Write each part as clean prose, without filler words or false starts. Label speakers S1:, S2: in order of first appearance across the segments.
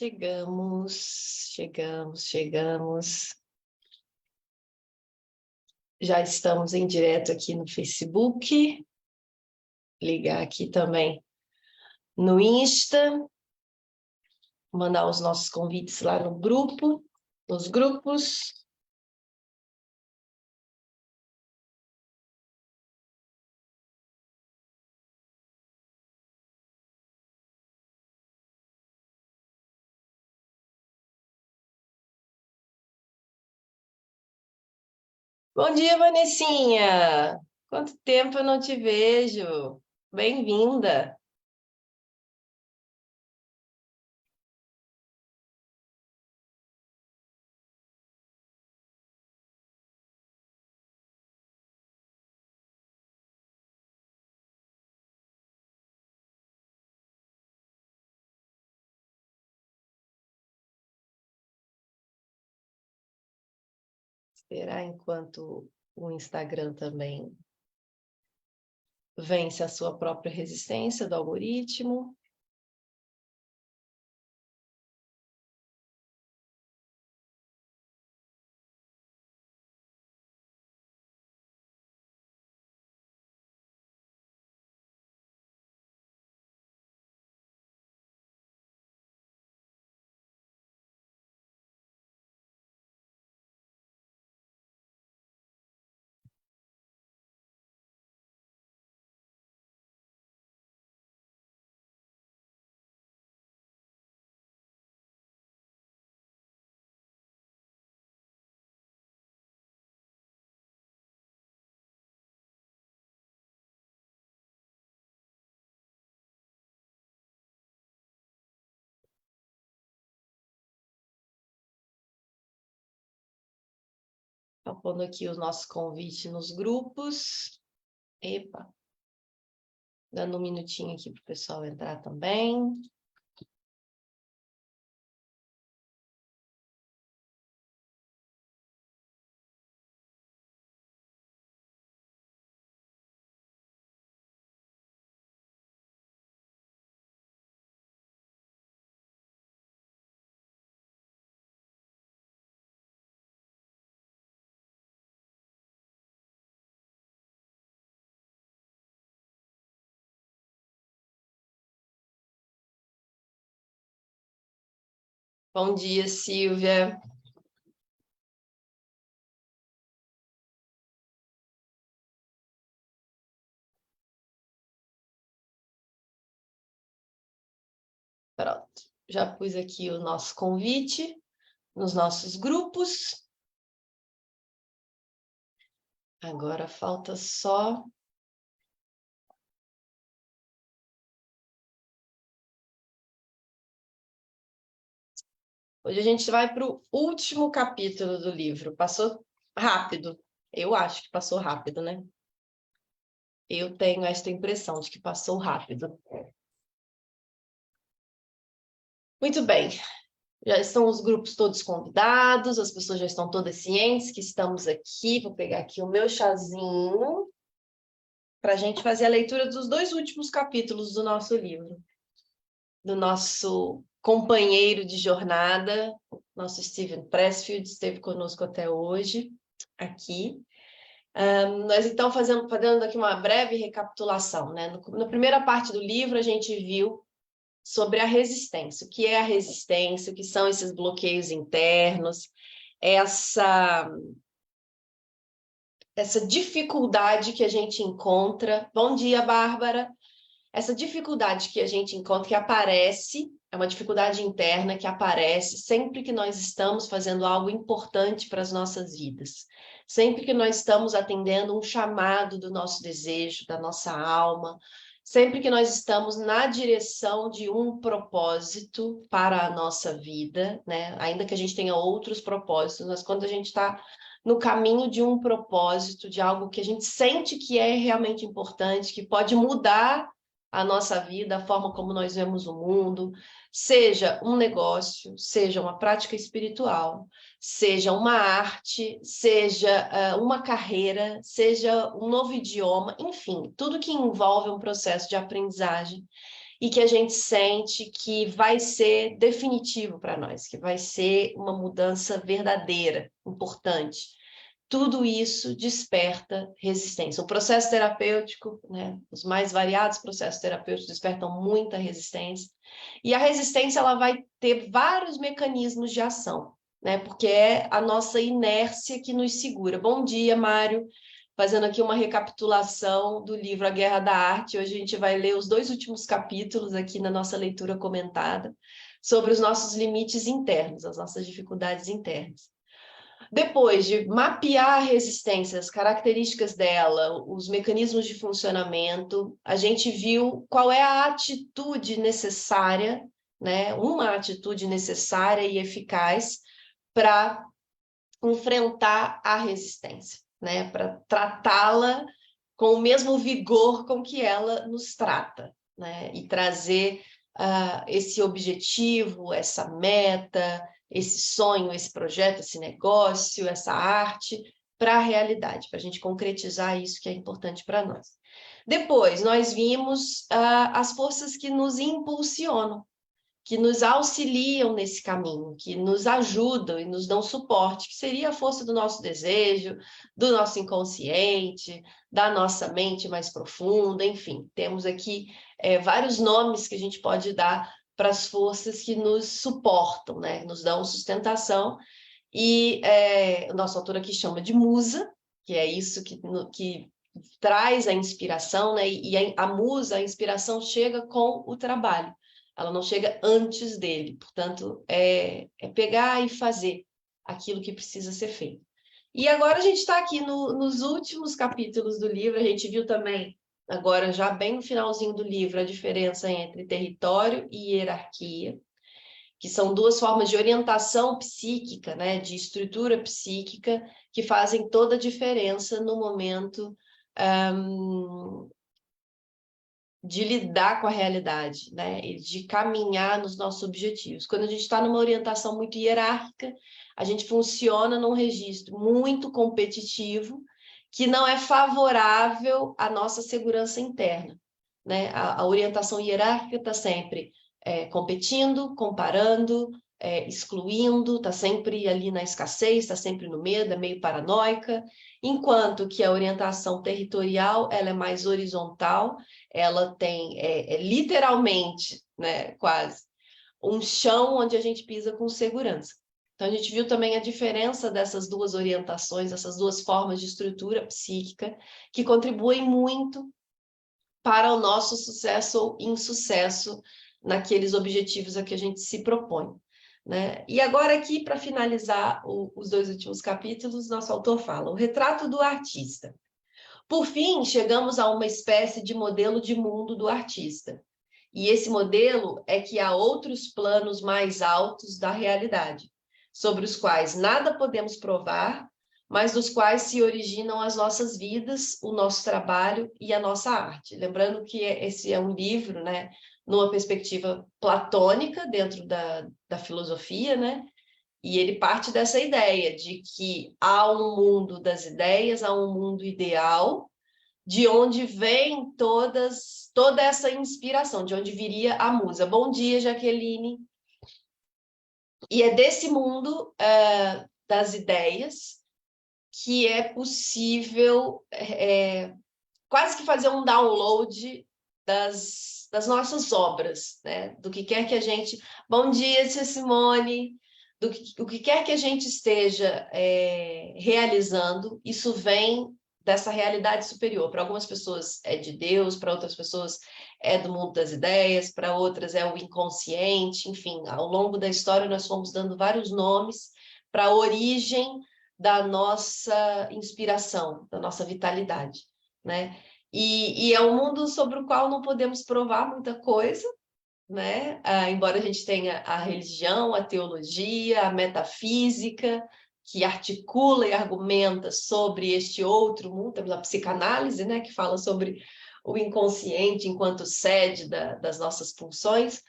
S1: Chegamos. Já estamos em direto aqui no Facebook. Ligar aqui também no Insta. Mandar os nossos convites lá no grupo, nos grupos. Bom dia, Vanessinha! Quanto tempo eu não te vejo? Bem-vinda! Esperar enquanto o Instagram também vence a sua própria resistência do algoritmo. Tá pondo aqui o nosso convite nos grupos. Epa! Dando um minutinho aqui para o pessoal entrar também. Bom dia, Silvia. Pronto, já pus aqui o nosso convite nos nossos grupos. Agora falta só... Hoje a gente vai para o último capítulo do livro. Passou rápido. Eu acho que passou rápido, né? Eu tenho esta impressão de que passou rápido. Muito bem. Já estão os grupos todos convidados, as pessoas já estão todas cientes que estamos aqui. Vou pegar aqui o meu chazinho para a gente fazer a leitura dos 2 últimos capítulos do nosso livro. Do nosso companheiro de jornada, nosso Steven Pressfield, esteve conosco até hoje, aqui. Nós, então, fazendo aqui uma breve recapitulação, né? Na primeira parte do livro, a gente viu sobre a resistência. O que é a resistência? O que são esses bloqueios internos? Essa dificuldade que a gente encontra. Bom dia, Bárbara! Essa dificuldade que a gente encontra, que aparece, é uma dificuldade interna que aparece sempre que nós estamos fazendo algo importante para as nossas vidas. Sempre que nós estamos atendendo um chamado do nosso desejo, da nossa alma, sempre que nós estamos na direção de um propósito para a nossa vida, né? Ainda que a gente tenha outros propósitos, mas quando a gente está no caminho de um propósito, de algo que a gente sente que é realmente importante, que pode mudar a nossa vida, a forma como nós vemos o mundo, seja um negócio, seja uma prática espiritual, seja uma arte, seja uma carreira, seja um novo idioma, enfim, tudo que envolve um processo de aprendizagem e que a gente sente que vai ser definitivo para nós, que vai ser uma mudança verdadeira, importante. Tudo isso desperta resistência. O processo terapêutico, né, os mais variados processos terapêuticos despertam muita resistência, e a resistência ela vai ter vários mecanismos de ação, né, porque é a nossa inércia que nos segura. Bom dia, Mário. Fazendo aqui uma recapitulação do livro A Guerra da Arte. Hoje a gente vai ler os 2 últimos capítulos aqui na nossa leitura comentada sobre os nossos limites internos, as nossas dificuldades internas. Depois de mapear a resistência, as características dela, os mecanismos de funcionamento, a gente viu qual é a atitude necessária, né? Uma atitude necessária e eficaz para enfrentar a resistência, né? Para tratá-la com o mesmo vigor com que ela nos trata, né? E trazer esse objetivo, essa meta, esse sonho, esse projeto, esse negócio, essa arte para a realidade, para a gente concretizar isso que é importante para nós. Depois, nós vimos as forças que nos impulsionam, que nos auxiliam nesse caminho, que nos ajudam e nos dão suporte, que seria a força do nosso desejo, do nosso inconsciente, da nossa mente mais profunda, enfim. Temos aqui vários nomes que a gente pode dar para as forças que nos suportam, né? Nos dão sustentação, e o nosso autor aqui chama de musa, que é isso que traz a inspiração, né? E a musa, a inspiração chega com o trabalho. Ela não chega antes dele, portanto, é pegar e fazer aquilo que precisa ser feito. E agora a gente está aqui nos últimos capítulos do livro, a gente viu também, agora já bem no finalzinho do livro, a diferença entre território e hierarquia, que são 2 formas de orientação psíquica, né, de estrutura psíquica, que fazem toda a diferença no momento de lidar com a realidade, né? E de caminhar nos nossos objetivos. Quando a gente está numa orientação muito hierárquica, a gente funciona num registro muito competitivo, que não é favorável à nossa segurança interna, né? A orientação hierárquica está sempre competindo, comparando, excluindo, está sempre ali na escassez, está sempre no medo, é meio paranoica, enquanto que a orientação territorial ela é mais horizontal, ela tem literalmente, né, quase, um chão onde a gente pisa com segurança. Então, a gente viu também a diferença dessas 2 orientações, essas 2 formas de estrutura psíquica, que contribuem muito para o nosso sucesso ou insucesso naqueles objetivos a que a gente se propõe, né? E agora aqui, para finalizar os 2 últimos capítulos, nosso autor fala: o retrato do artista. Por fim, chegamos a uma espécie de modelo de mundo do artista. E esse modelo é que há outros planos mais altos da realidade, sobre os quais nada podemos provar, mas dos quais se originam as nossas vidas, o nosso trabalho e a nossa arte. Lembrando que esse é um livro, né, numa perspectiva platônica, dentro da filosofia, né? E ele parte dessa ideia de que há um mundo das ideias, há um mundo ideal, de onde vem toda essa inspiração, de onde viria a musa. Bom dia, Jaqueline. E é desse mundo das ideias que é possível quase que fazer um download das nossas obras, né? Do que quer que a gente... Bom dia, tia Simone. O que quer que a gente esteja realizando, isso vem dessa realidade superior. Para algumas pessoas é de Deus, para outras pessoas é do mundo das ideias, para outras é o inconsciente, enfim, ao longo da história nós fomos dando vários nomes para a origem da nossa inspiração, da nossa vitalidade, né? E é um mundo sobre o qual não podemos provar muita coisa, né? Embora a gente tenha a religião, a teologia, a metafísica, que articula e argumenta sobre este outro mundo, temos a psicanálise, né, que fala sobre o inconsciente enquanto sede das nossas pulsões.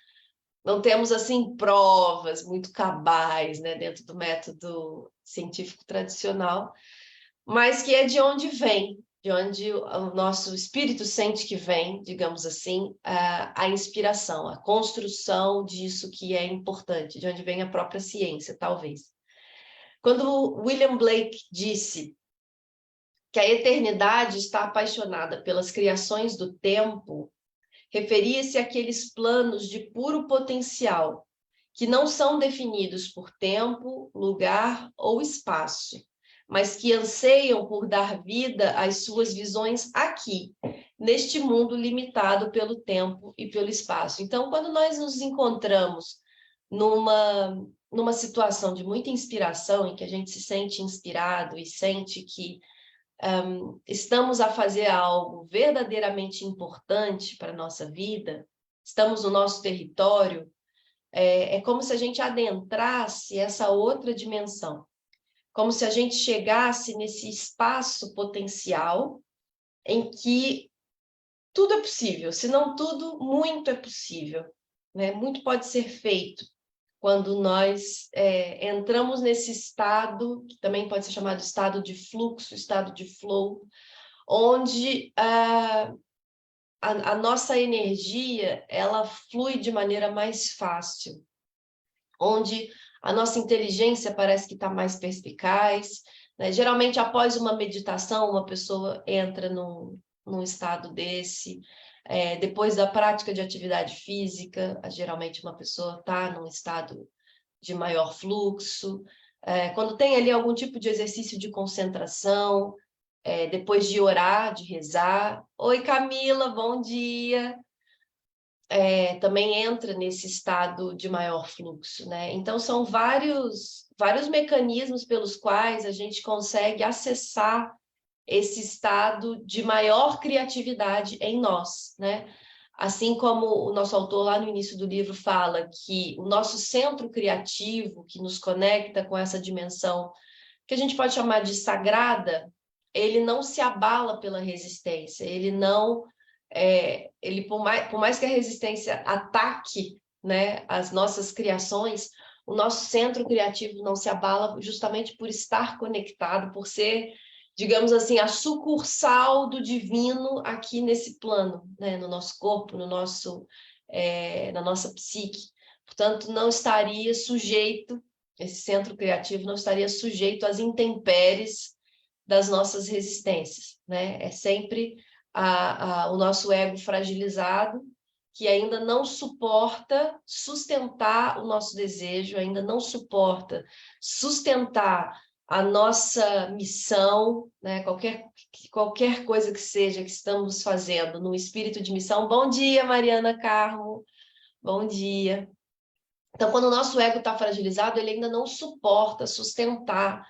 S1: Não temos, assim, provas muito cabais, né, dentro do método científico tradicional, mas que é de onde vem, de onde o nosso espírito sente que vem, digamos assim, a inspiração, a construção disso que é importante, de onde vem a própria ciência, talvez. Quando William Blake disse que a eternidade está apaixonada pelas criações do tempo, referia-se àqueles planos de puro potencial, que não são definidos por tempo, lugar ou espaço, mas que anseiam por dar vida às suas visões aqui, neste mundo limitado pelo tempo e pelo espaço. Então, quando nós nos encontramos numa situação de muita inspiração, em que a gente se sente inspirado e sente que estamos a fazer algo verdadeiramente importante para a nossa vida, estamos no nosso território, é como se a gente adentrasse essa outra dimensão, como se a gente chegasse nesse espaço potencial em que tudo é possível, se não tudo, muito é possível, né? Muito pode ser feito quando nós entramos nesse estado, que também pode ser chamado estado de fluxo, estado de flow, onde a nossa energia ela flui de maneira mais fácil, onde a nossa inteligência parece que está mais perspicaz, né? Geralmente, após uma meditação, uma pessoa entra num estado desse. Depois da prática de atividade física, geralmente uma pessoa está num estado de maior fluxo. Quando tem ali algum tipo de exercício de concentração, depois de orar, de rezar. Oi, Camila, bom dia. Também entra nesse estado de maior fluxo, né? Então, são vários mecanismos pelos quais a gente consegue acessar esse estado de maior criatividade em nós, né? Assim como o nosso autor lá no início do livro fala que o nosso centro criativo, que nos conecta com essa dimensão que a gente pode chamar de sagrada, ele não se abala pela resistência, ele não... ele por mais que a resistência ataque, né, as nossas criações, o nosso centro criativo não se abala justamente por estar conectado, por ser, digamos assim, a sucursal do divino aqui nesse plano, né, no nosso corpo, na nossa psique. Portanto, não estaria sujeito, esse centro criativo não estaria sujeito às intempéries das nossas resistências, né? É sempre o nosso ego fragilizado, que ainda não suporta sustentar o nosso desejo, ainda não suporta sustentar a nossa missão, né? Qualquer coisa que seja que estamos fazendo no espírito de missão. Bom dia, Mariana Carmo, bom dia. Então, quando o nosso ego está fragilizado, ele ainda não suporta sustentar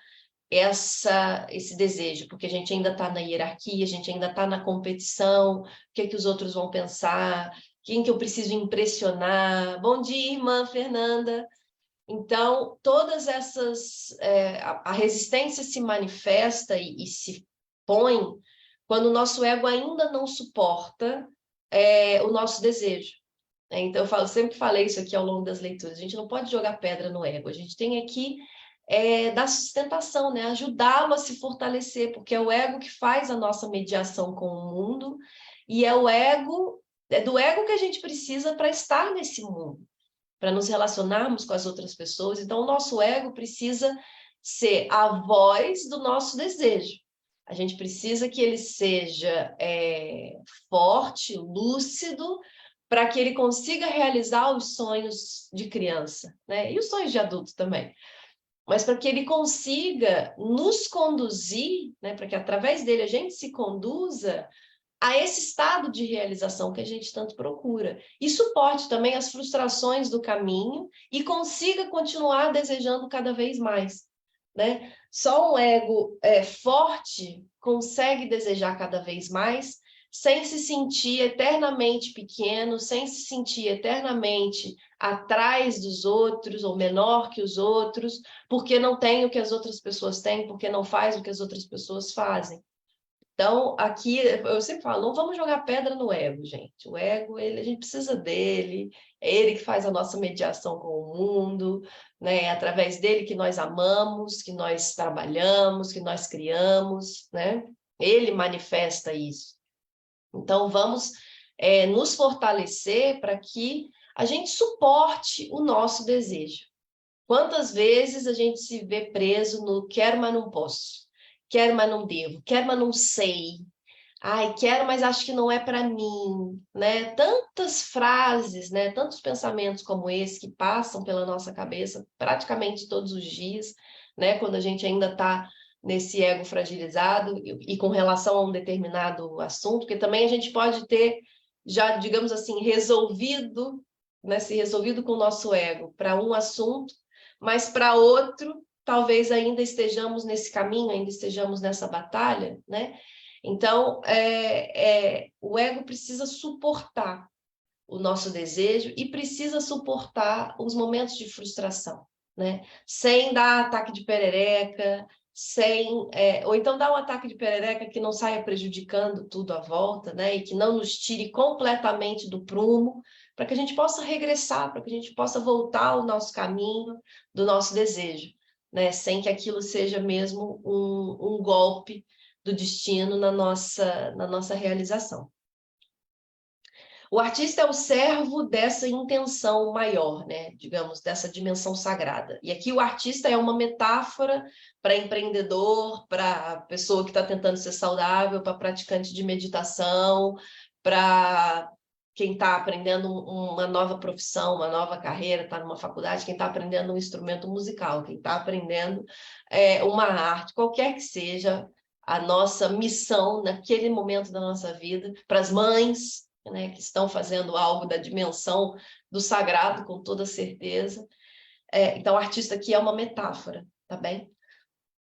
S1: esse desejo, porque a gente ainda está na hierarquia, a gente ainda está na competição, o que é que os outros vão pensar, quem que eu preciso impressionar. Bom dia, irmã Fernanda. Então, todas essas... a resistência se manifesta e se põe quando o nosso ego ainda não suporta o nosso desejo. Então, eu sempre falei isso aqui ao longo das leituras, a gente não pode jogar pedra no ego, a gente tem aqui dar sustentação, né? Ajudá-lo a se fortalecer, porque é o ego que faz a nossa mediação com o mundo, e é do ego que a gente precisa para estar nesse mundo, para nos relacionarmos com as outras pessoas. Então, o nosso ego precisa ser a voz do nosso desejo. A gente precisa que ele seja forte, lúcido, para que ele consiga realizar os sonhos de criança, né? E os sonhos de adulto também. Mas para que ele consiga nos conduzir, né? Para que através dele a gente se conduza a esse estado de realização que a gente tanto procura. E suporte também as frustrações do caminho e consiga continuar desejando cada vez mais, né? Só um ego forte consegue desejar cada vez mais, sem se sentir eternamente pequeno, sem se sentir eternamente atrás dos outros ou menor que os outros, porque não tem o que as outras pessoas têm, porque não faz o que as outras pessoas fazem. Então, aqui, eu sempre falo, não vamos jogar pedra no ego, gente. O ego, a gente precisa dele, é ele que faz a nossa mediação com o mundo, né? É através dele que nós amamos, que nós trabalhamos, que nós criamos, né? Ele manifesta isso. Então, vamos nos fortalecer para que a gente suporte o nosso desejo. Quantas vezes a gente se vê preso no quero, mas não posso, quero, mas não devo, quero, mas não sei, ai, quero, mas acho que não é para mim, né? Tantas frases, né? Tantos pensamentos como esse que passam pela nossa cabeça praticamente todos os dias, né? Quando a gente ainda está nesse ego fragilizado e com relação a um determinado assunto, porque também a gente pode ter já, digamos assim, resolvido, né? Se resolvido com o nosso ego para um assunto, mas para outro, talvez ainda estejamos nesse caminho, ainda estejamos nessa batalha, né? Então, o ego precisa suportar o nosso desejo e precisa suportar os momentos de frustração, né? Sem dar ataque de perereca, ou então dar um ataque de perereca que não saia prejudicando tudo à volta, né? E que não nos tire completamente do prumo, para que a gente possa regressar, para que a gente possa voltar ao nosso caminho do nosso desejo, né? Sem que aquilo seja mesmo um golpe do destino na nossa realização. O artista é o servo dessa intenção maior, né? Digamos, dessa dimensão sagrada. E aqui o artista é uma metáfora para empreendedor, para pessoa que está tentando ser saudável, para praticante de meditação, para quem está aprendendo uma nova profissão, uma nova carreira, está numa faculdade, quem está aprendendo um instrumento musical, quem está aprendendo uma arte, qualquer que seja a nossa missão naquele momento da nossa vida, para as mães, né, que estão fazendo algo da dimensão do sagrado, com toda certeza. Então, o artista aqui é uma metáfora, tá bem?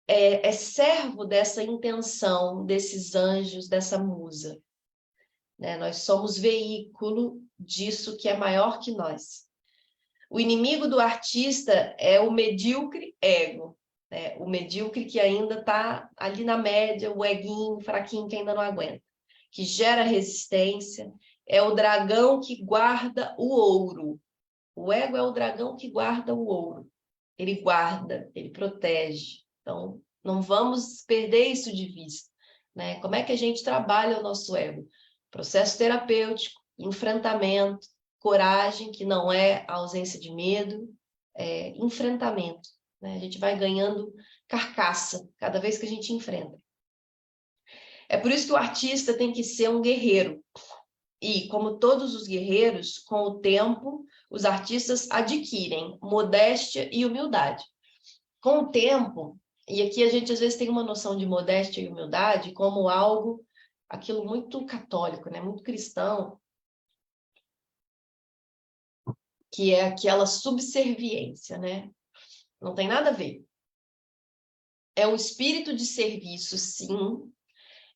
S1: É servo dessa intenção, desses anjos, dessa musa. Né? Nós somos veículo disso que é maior que nós. O inimigo do artista é o medíocre ego, né? O medíocre que ainda está ali na média, o eguinho fraquinho que ainda não aguenta, que gera resistência, é o dragão que guarda o ouro. O ego é o dragão que guarda o ouro. Ele guarda, ele protege. Então, não vamos perder isso de vista, né? Como é que a gente trabalha o nosso ego? Processo terapêutico, enfrentamento, coragem, que não é a ausência de medo, enfrentamento, né? A gente vai ganhando carcaça cada vez que a gente enfrenta. É por isso que o artista tem que ser um guerreiro. E, como todos os guerreiros, com o tempo, os artistas adquirem modéstia e humildade. Com o tempo, e aqui a gente às vezes tem uma noção de modéstia e humildade como algo, aquilo muito católico, né? Muito cristão, que é aquela subserviência, né? Não tem nada a ver. É um espírito de serviço, sim,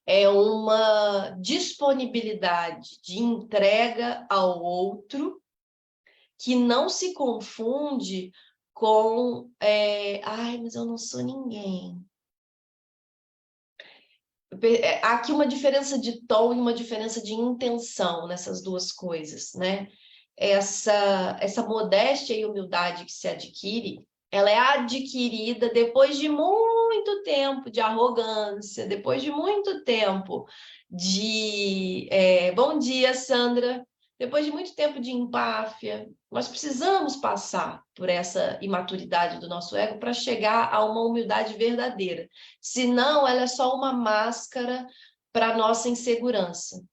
S1: é uma disponibilidade de entrega ao outro que não se confunde com ai, mas eu não sou ninguém. Há aqui uma diferença de tom e uma diferença de intenção nessas duas coisas, né? Essa modéstia e humildade que se adquire, ela é adquirida depois de muito tempo de arrogância, depois de muito tempo de... bom dia, Sandra! Depois de muito tempo de empáfia. Nós precisamos passar por essa imaturidade do nosso ego para chegar a uma humildade verdadeira. Senão, ela é só uma máscara para a nossa insegurança.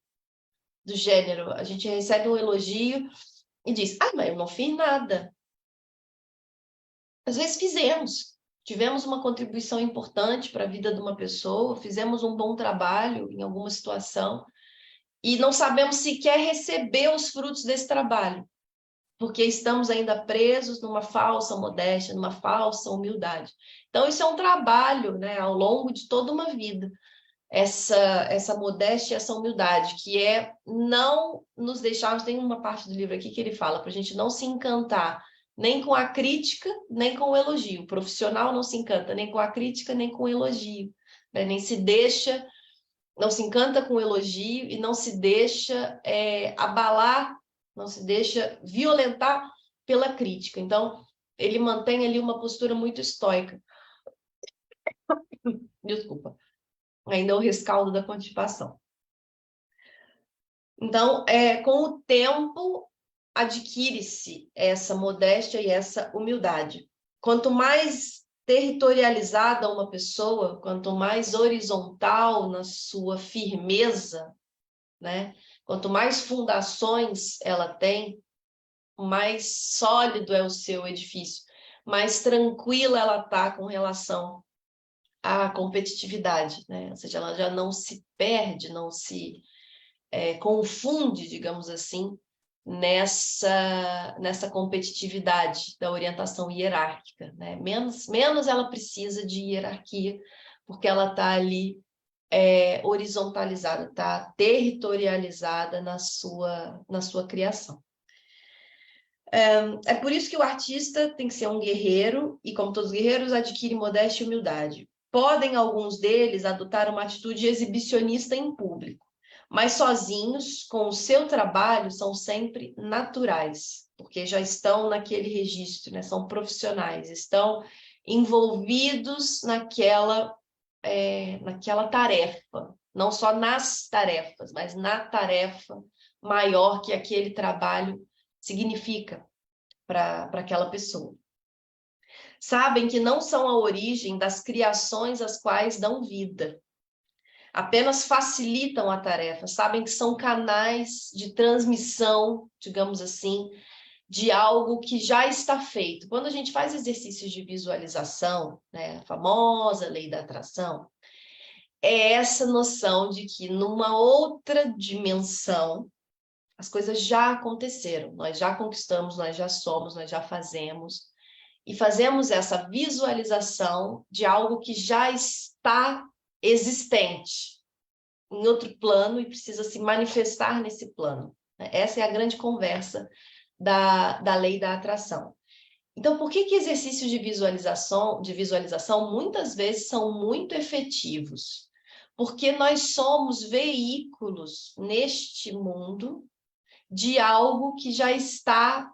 S1: Do gênero, a gente recebe um elogio e diz, mas eu não fiz nada. Às vezes fizemos. Tivemos uma contribuição importante para a vida de uma pessoa, fizemos um bom trabalho em alguma situação e não sabemos sequer receber os frutos desse trabalho, porque estamos ainda presos numa falsa modéstia, numa falsa humildade. Então, isso é um trabalho, né, ao longo de toda uma vida, essa modéstia e essa humildade, que é não nos deixarmos, tem uma parte do livro aqui que ele fala, para a gente não se encantar nem com a crítica, nem com o elogio. O profissional não se encanta nem com a crítica, nem com o elogio, né? Nem se deixa, não se encanta com o elogio e não se deixa abalar, não se deixa violentar pela crítica. Então, ele mantém ali uma postura muito estoica. Desculpa. ainda o rescaldo da constipação. Então, com o tempo, adquire-se essa modéstia e essa humildade. Quanto mais territorializada uma pessoa, quanto mais horizontal na sua firmeza, né? Quanto mais fundações ela tem, mais sólido é o seu edifício, mais tranquila ela está com relação à competitividade, né? Ou seja, ela já não se perde, não se confunde, digamos assim, nessa competitividade da orientação hierárquica, né? Menos ela precisa de hierarquia, porque ela está ali horizontalizada, está territorializada na sua criação. É por isso que o artista tem que ser um guerreiro, e como todos os guerreiros, adquire modéstia e humildade. Podem alguns deles adotar uma atitude exibicionista em público, mas sozinhos, com o seu trabalho, são sempre naturais, porque já estão naquele registro, né? São profissionais, estão envolvidos naquela tarefa, não só nas tarefas, mas na tarefa maior que aquele trabalho significa para aquela pessoa. Sabem que não são a origem das criações às quais dão vida, apenas facilitam a tarefa, sabem que são canais de transmissão, digamos assim, de algo que já está feito. Quando a gente faz exercícios de visualização, né, a famosa lei da atração, é essa noção de que numa outra dimensão as coisas já aconteceram, nós já conquistamos, nós já somos, nós já fazemos, e fazemos essa visualização de algo que já está existente em outro plano e precisa se manifestar nesse plano. Essa é a grande conversa da lei da atração. Então, por que exercícios de visualização muitas vezes são muito efetivos? Porque nós somos veículos neste mundo de algo que já está,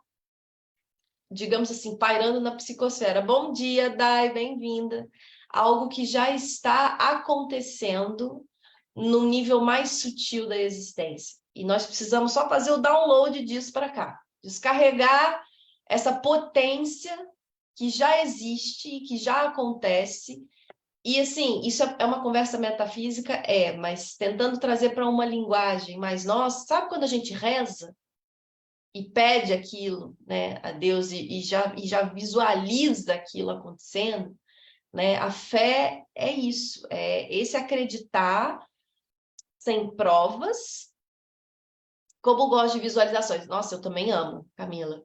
S1: digamos assim, pairando na psicosfera. Bom dia, Dai, bem-vinda. Algo que já está acontecendo no nível mais sutil da existência. E nós precisamos só fazer o download disso para cá. Descarregar essa potência que já existe e que já acontece. E, assim, isso é uma conversa metafísica? Mas tentando trazer para uma linguagem mais nossa. Sabe quando a gente reza e pede aquilo, né, a Deus e já visualiza aquilo acontecendo, né? A fé é isso, é esse acreditar sem provas, como gosto de visualizações. Nossa, eu também amo, Camila.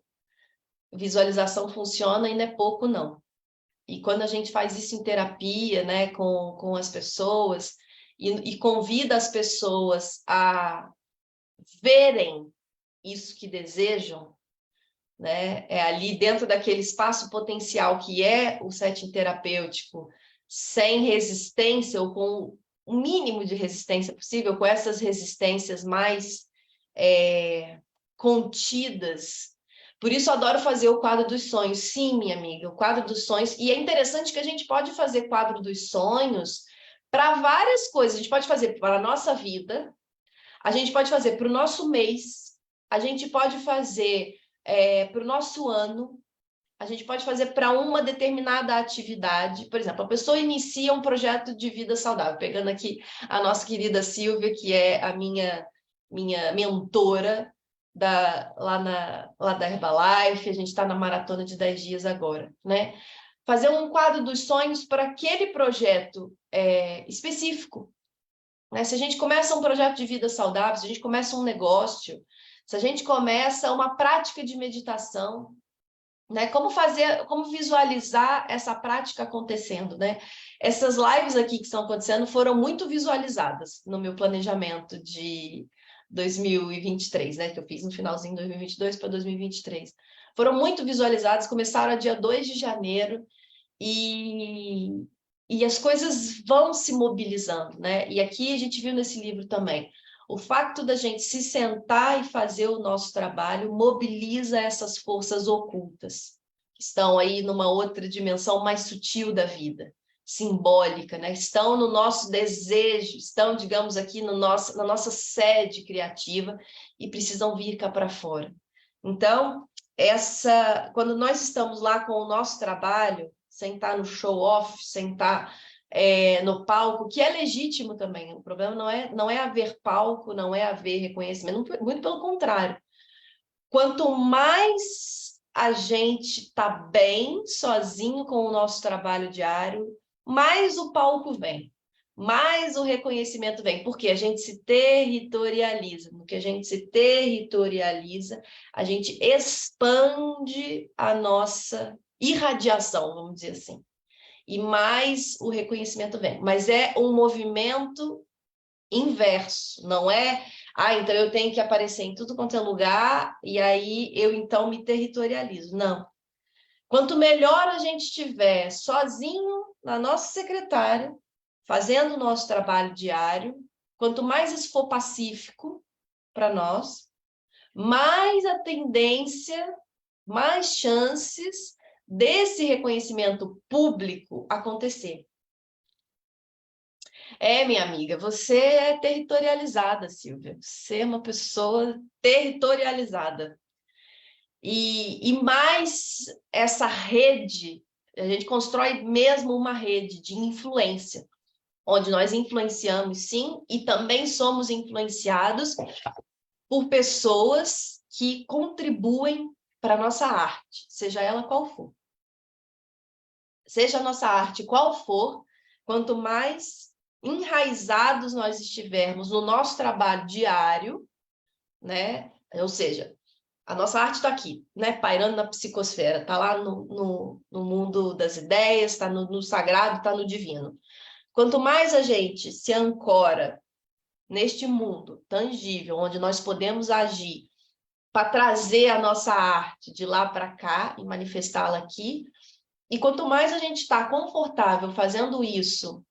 S1: Visualização funciona e não é pouco, não. E quando a gente faz isso em terapia, né, com as pessoas, e convida as pessoas a verem isso que desejam, né? É ali dentro daquele espaço potencial que é o setting terapêutico, sem resistência ou com o mínimo de resistência possível, com essas resistências mais contidas. Por isso eu adoro fazer o quadro dos sonhos. Sim, minha amiga, o quadro dos sonhos. E é interessante que a gente pode fazer quadro dos sonhos para várias coisas. A gente pode fazer para a nossa vida, a gente pode fazer para o nosso mês, a gente pode fazer para o nosso ano, a gente pode fazer para uma determinada atividade. Por exemplo, a pessoa inicia um projeto de vida saudável, pegando aqui a nossa querida Silvia, que é a minha mentora lá da Herbalife. A gente está na maratona de 10 dias agora, né? Fazer um quadro dos sonhos para aquele projeto específico, né? Se a gente começa um projeto de vida saudável, se a gente começa um negócio, se a gente começa uma prática de meditação, né? Como visualizar essa prática acontecendo, né? Essas lives aqui que estão acontecendo foram muito visualizadas no meu planejamento de 2023, né? Que eu fiz no finalzinho de 2022 para 2023. Foram muito visualizadas, começaram a dia 2 de janeiro e as coisas vão se mobilizando, né? E aqui a gente viu nesse livro também, o fato da gente se sentar e fazer o nosso trabalho mobiliza essas forças ocultas, que estão aí numa outra dimensão mais sutil da vida. simbólica, né? Estão no nosso desejo, estão, digamos aqui, no na nossa sede criativa e precisam vir cá para fora. Então, quando nós estamos lá com o nosso trabalho, sem estar no show-off, sem estar no palco, que é legítimo também. O problema não é haver palco, não é haver reconhecimento, muito pelo contrário. Quanto mais a gente está bem sozinho com o nosso trabalho diário, mais o palco vem, mais o reconhecimento vem, porque a gente se territorializa. No que a gente se territorializa, a gente expande a nossa irradiação, vamos dizer assim. E mais o reconhecimento vem. Mas é um movimento inverso, não é... então eu tenho que aparecer em tudo quanto é lugar e aí eu então me territorializo. Não. Quanto melhor a gente estiver sozinho na nossa secretária, fazendo o nosso trabalho diário, quanto mais isso for pacífico para nós, mais a tendência, mais chances desse reconhecimento público acontecer. Minha amiga, você é territorializada, Silvia. Você é uma pessoa territorializada. E mais essa rede, a gente constrói mesmo uma rede de influência, onde nós influenciamos, sim, e também somos influenciados por pessoas que contribuem para a nossa arte, seja ela qual for. Seja a nossa arte qual for, quanto mais enraizados nós estivermos no nosso trabalho diário, né? Ou seja, a nossa arte está aqui, né? Pairando na psicosfera, está lá no mundo das ideias, está no sagrado, está no divino. Quanto mais a gente se ancora neste mundo tangível, onde nós podemos agir para trazer a nossa arte de lá para cá e manifestá-la aqui, e quanto mais a gente está confortável fazendo isso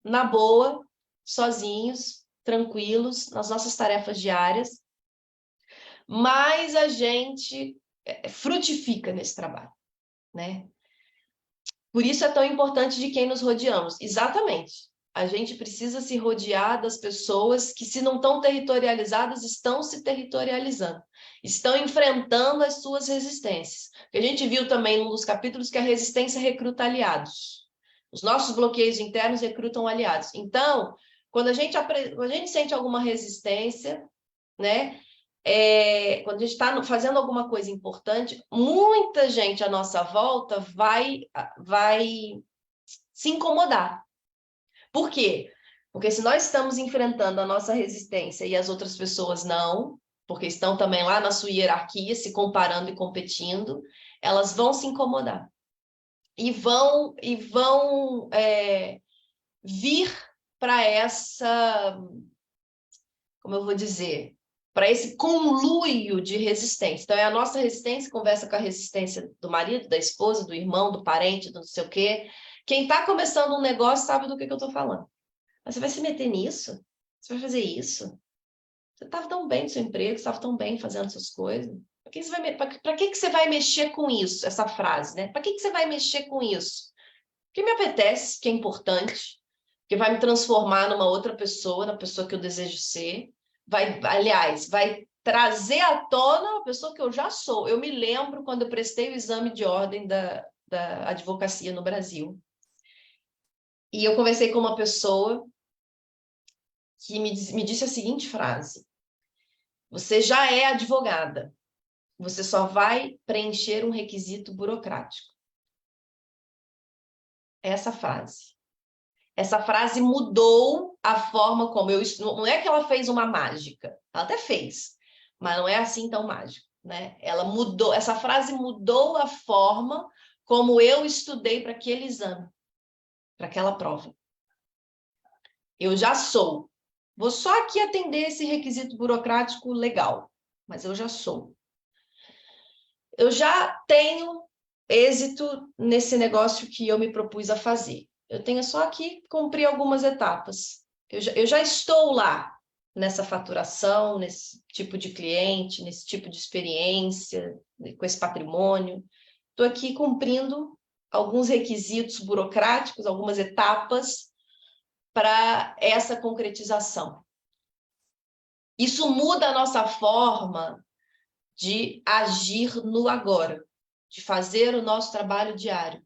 S1: na boa, sozinhos, tranquilos, nas nossas tarefas diárias, mais a gente frutifica nesse trabalho, né? Por isso é tão importante de quem nos rodeamos. Exatamente. A gente precisa se rodear das pessoas que, se não estão territorializadas, estão se territorializando, estão enfrentando as suas resistências. A gente viu também num dos capítulos que a resistência recruta aliados. Os nossos bloqueios internos recrutam aliados. Então, quando a gente sente alguma resistência, né? Quando a gente está fazendo alguma coisa importante, muita gente à nossa volta vai se incomodar. Por quê? Porque se nós estamos enfrentando a nossa resistência e as outras pessoas não, porque estão também lá na sua hierarquia, se comparando e competindo, elas vão se incomodar. E vão vir para essa, como eu vou dizer, para esse conluio de resistência. Então, é a nossa resistência que conversa com a resistência do marido, da esposa, do irmão, do parente, do não sei o quê. Quem está começando um negócio sabe do que eu estou falando. Mas você vai se meter nisso? Você vai fazer isso? Você estava tão bem no seu emprego, estava tão bem fazendo suas coisas. Para que você vai mexer com isso? Essa frase, né? Para que você vai mexer com isso? Porque me apetece, que é importante, que vai me transformar numa outra pessoa, na pessoa que eu desejo ser. Aliás, vai trazer à tona a pessoa que eu já sou. Eu me lembro quando eu prestei o exame de ordem da advocacia no Brasil. E eu conversei com uma pessoa que me disse a seguinte frase: você já é advogada, você só vai preencher um requisito burocrático. Essa frase. Essa frase mudou a forma como eu... Não é que ela fez uma mágica, ela até fez, mas não é assim tão mágico, né? Ela mudou, essa frase mudou a forma como eu estudei para aquele exame, para aquela prova. Eu já sou. Vou só aqui atender esse requisito burocrático legal, mas eu já sou. Eu já tenho êxito nesse negócio que eu me propus a fazer. Eu tenho só que cumprir algumas etapas. Eu já estou lá nessa faturação, nesse tipo de cliente, nesse tipo de experiência, com esse patrimônio. Estou aqui cumprindo alguns requisitos burocráticos, algumas etapas para essa concretização. Isso muda a nossa forma de agir no agora, de fazer o nosso trabalho diário.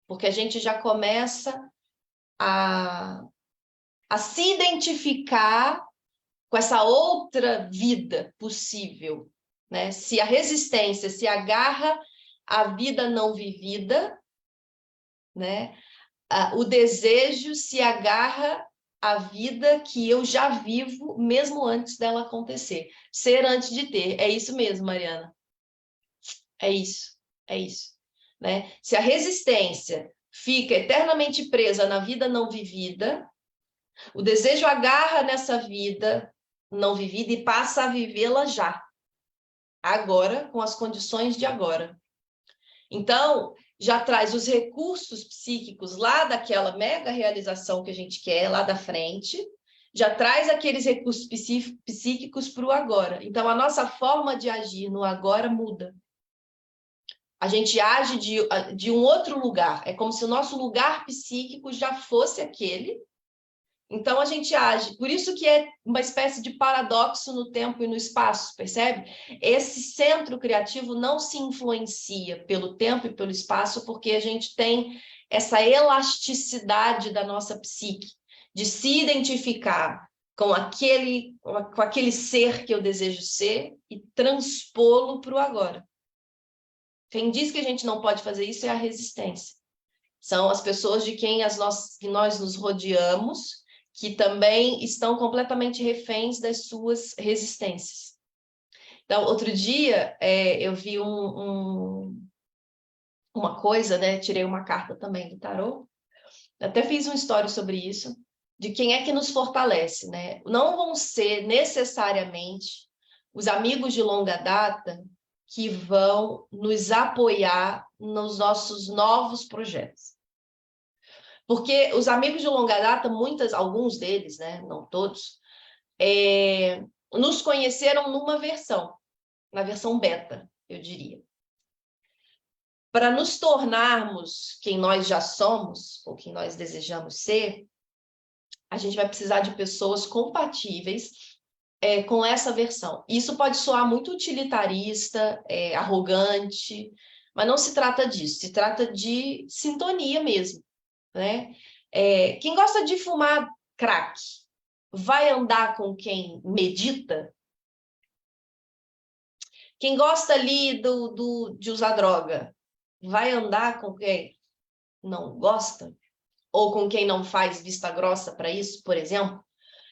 S1: Porque a gente já começa a se identificar com essa outra vida possível, né? Se a resistência se agarra à vida não vivida, né? O desejo se agarra à vida que eu já vivo, mesmo antes dela acontecer. Ser antes de ter. É isso mesmo, Mariana. É isso, né? Se a resistência fica eternamente presa na vida não vivida, o desejo agarra nessa vida não vivida e passa a vivê-la já, agora, com as condições de agora. Então, já traz os recursos psíquicos lá daquela mega realização que a gente quer, lá da frente, já traz aqueles recursos psíquicos para o agora. Então, a nossa forma de agir no agora muda. A gente age de um outro lugar. É como se o nosso lugar psíquico já fosse aquele. Então, a gente age. Por isso que é uma espécie de paradoxo no tempo e no espaço, percebe? Esse centro criativo não se influencia pelo tempo e pelo espaço, porque a gente tem essa elasticidade da nossa psique, de se identificar com aquele ser que eu desejo ser e transpô-lo para o agora. Quem diz que a gente não pode fazer isso é a resistência. São as pessoas de quem que nós nos rodeamos, que também estão completamente reféns das suas resistências. Então, outro dia, eu vi uma coisa, né? Tirei uma carta também do tarô, até fiz uma história sobre isso, de quem é que nos fortalece, né? Não vão ser necessariamente os amigos de longa data que vão nos apoiar nos nossos novos projetos. Porque os amigos de longa data, alguns deles, né, não todos, nos conheceram na versão beta, eu diria. Para nos tornarmos quem nós já somos, ou quem nós desejamos ser, a gente vai precisar de pessoas compatíveis com essa versão. Isso pode soar muito utilitarista, arrogante, mas não se trata disso, se trata de sintonia mesmo, né? Quem gosta de fumar crack vai andar com quem medita? Quem gosta ali de usar droga vai andar com quem não gosta? Ou com quem não faz vista grossa para isso, por exemplo?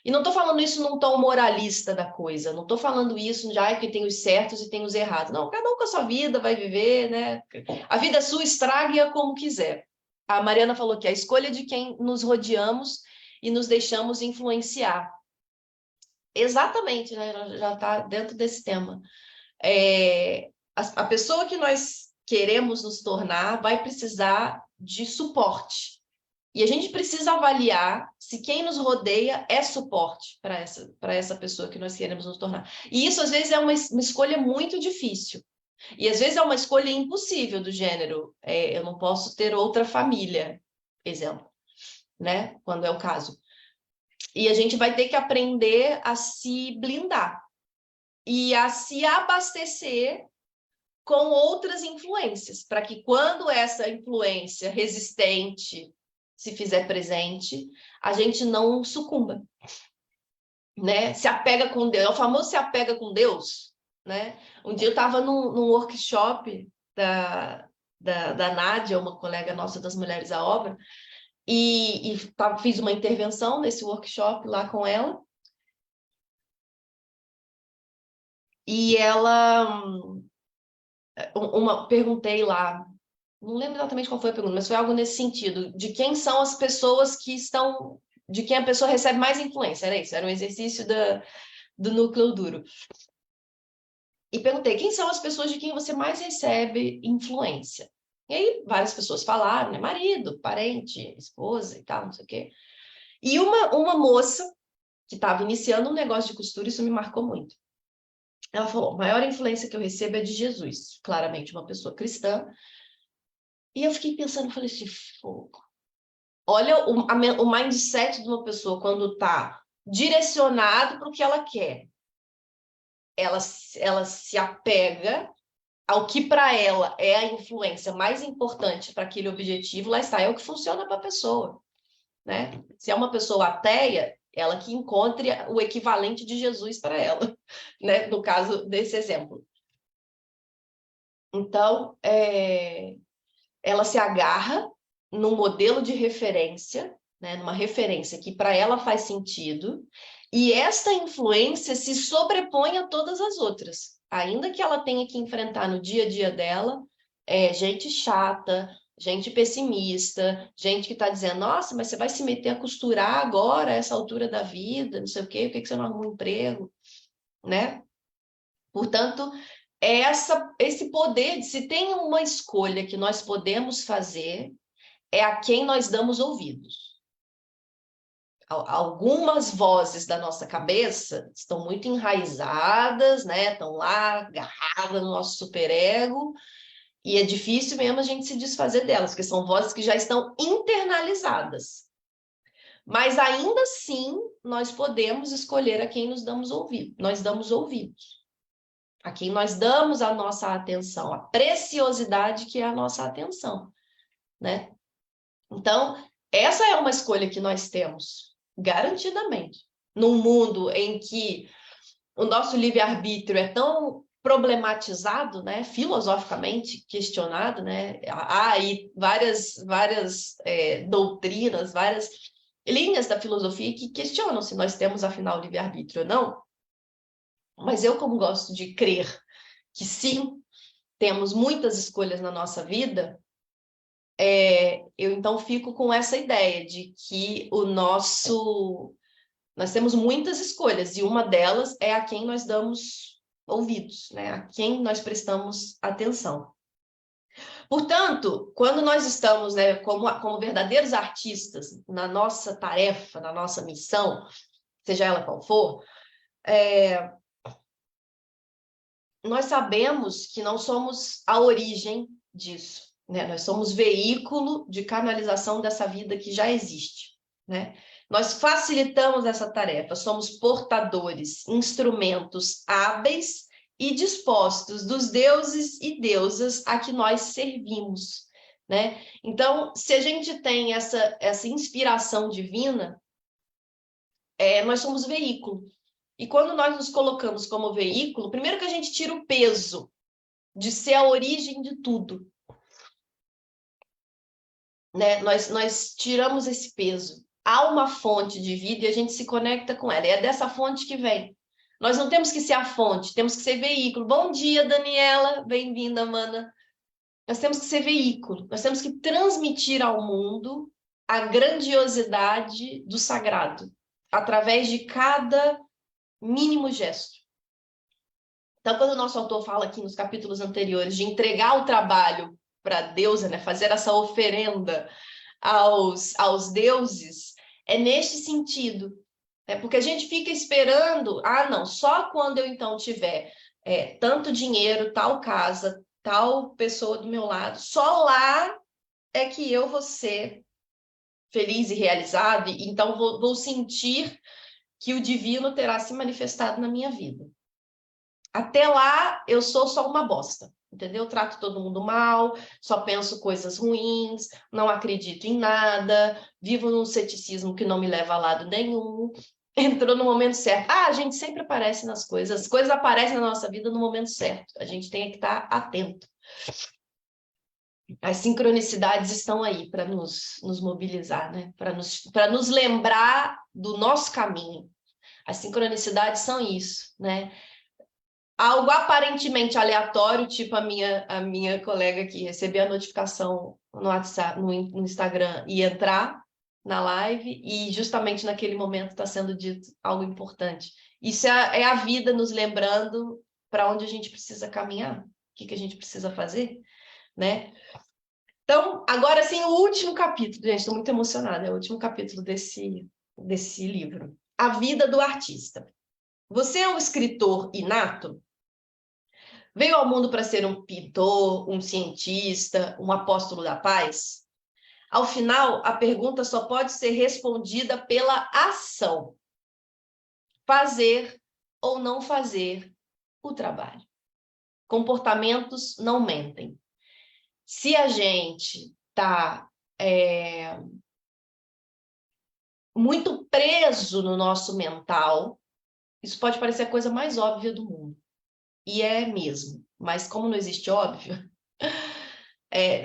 S1: E não estou falando isso num tom moralista da coisa, não estou falando isso já que tem os certos e tem os errados. Não, cada um com a sua vida vai viver, né? A vida é sua, estrague-a como quiser. A Mariana falou que a escolha de quem nos rodeamos e nos deixamos influenciar. Exatamente, né? Já está dentro desse tema. A pessoa que nós queremos nos tornar vai precisar de suporte. E a gente precisa avaliar se quem nos rodeia é suporte para essa pessoa que nós queremos nos tornar. E isso, às vezes, é uma escolha muito difícil. E, às vezes, é uma escolha impossível do gênero. Eu não posso ter outra família, exemplo, né? Quando é o caso. E a gente vai ter que aprender a se blindar e a se abastecer com outras influências, para que quando essa influência resistente se fizer presente, a gente não sucumba, né? Se apega com Deus, é o famoso se apega com Deus, né? Um dia eu estava num workshop da Nádia, uma colega nossa das Mulheres à Obra, e fiz uma intervenção nesse workshop lá com ela, e ela, perguntei lá, não lembro exatamente qual foi a pergunta, mas foi algo nesse sentido, de quem são as pessoas que estão, de quem a pessoa recebe mais influência, era isso, era um exercício do núcleo duro. E perguntei, quem são as pessoas de quem você mais recebe influência? E aí várias pessoas falaram, né, marido, parente, esposa e tal, não sei o quê. E uma moça que estava iniciando um negócio de costura, isso me marcou muito. Ela falou, a maior influência que eu recebo é de Jesus, claramente uma pessoa cristã, E eu fiquei pensando, falei assim, fogo. Olha o mindset de uma pessoa quando está direcionado para o que ela quer. Ela se apega ao que para ela é a influência mais importante para aquele objetivo, lá está, é o que funciona para a pessoa, né? Se é uma pessoa ateia, ela que encontre o equivalente de Jesus para ela, né? No caso desse exemplo. Então, ela se agarra num modelo de referência, né? Numa referência que para ela faz sentido, e esta influência se sobrepõe a todas as outras. Ainda que ela tenha que enfrentar no dia a dia dela gente chata, gente pessimista, gente que está dizendo, nossa, mas você vai se meter a costurar agora, a essa altura da vida, não sei o quê, por que você não arruma um emprego, né? Portanto, esse poder, se tem uma escolha que nós podemos fazer, é a quem nós damos ouvidos. Algumas vozes da nossa cabeça estão muito enraizadas, né? Estão lá agarradas no nosso superego, e é difícil mesmo a gente se desfazer delas, porque são vozes que já estão internalizadas. Mas ainda assim, nós podemos escolher a quem nos damos ouvido. Nós damos ouvidos. A quem nós damos a nossa atenção, a preciosidade que é a nossa atenção, né? Então, essa é uma escolha que nós temos, garantidamente. Num mundo em que o nosso livre-arbítrio é tão problematizado, né, filosoficamente questionado, né, há aí várias doutrinas, várias linhas da filosofia que questionam se nós temos, afinal, livre-arbítrio ou não. Mas eu, como gosto de crer que sim, temos muitas escolhas na nossa vida, eu então fico com essa ideia de que nós temos muitas escolhas, e uma delas é a quem nós damos ouvidos, né? A quem nós prestamos atenção. Portanto, quando nós estamos, né, como verdadeiros artistas na nossa tarefa, na nossa missão, seja ela qual for, nós sabemos que não somos a origem disso, né? Nós somos veículo de canalização dessa vida que já existe, né? Nós facilitamos essa tarefa, somos portadores, instrumentos hábeis e dispostos dos deuses e deusas a que nós servimos, né? Então, se a gente tem essa inspiração divina, nós somos veículo. E quando nós nos colocamos como veículo, primeiro que a gente tira o peso de ser a origem de tudo, né? Nós tiramos esse peso. Há uma fonte de vida e a gente se conecta com ela. E é dessa fonte que vem. Nós não temos que ser a fonte, temos que ser veículo. Bom dia, Daniela. Bem-vinda, Mana. Nós temos que ser veículo. Nós temos que transmitir ao mundo a grandiosidade do sagrado, através de cada mínimo gesto. Então, quando o nosso autor fala aqui nos capítulos anteriores de entregar o trabalho para a deusa, né, fazer essa oferenda aos deuses, é neste sentido. Né? Porque a gente fica esperando, não, só quando eu então tiver tanto dinheiro, tal casa, tal pessoa do meu lado, só lá é que eu vou ser feliz e realizado, e então vou sentir que o divino terá se manifestado na minha vida. Até lá, eu sou só uma bosta, entendeu? Eu trato todo mundo mal, só penso coisas ruins, não acredito em nada, vivo num ceticismo que não me leva a lado nenhum. Entrou no momento certo. A gente sempre aparece nas coisas, as coisas aparecem na nossa vida no momento certo. A gente tem que estar atento. As sincronicidades estão aí para nos mobilizar, né? Para nos lembrar do nosso caminho. As sincronicidades são isso, né? Algo aparentemente aleatório, tipo a minha colega que recebia a notificação no WhatsApp, no Instagram e entrar na live, e justamente naquele momento está sendo dito algo importante. Isso é a vida nos lembrando para onde a gente precisa caminhar, o que a gente precisa fazer, né? Então, agora sim, o último capítulo, gente, estou muito emocionada, é o último capítulo desse livro. A vida do artista. Você é um escritor inato? Veio ao mundo para ser um pintor, um cientista, um apóstolo da paz? Ao final, a pergunta só pode ser respondida pela ação. Fazer ou não fazer o trabalho. Comportamentos não mentem. Se a gente está muito preso no nosso mental, isso pode parecer a coisa mais óbvia do mundo. E é mesmo. Mas como não existe óbvio,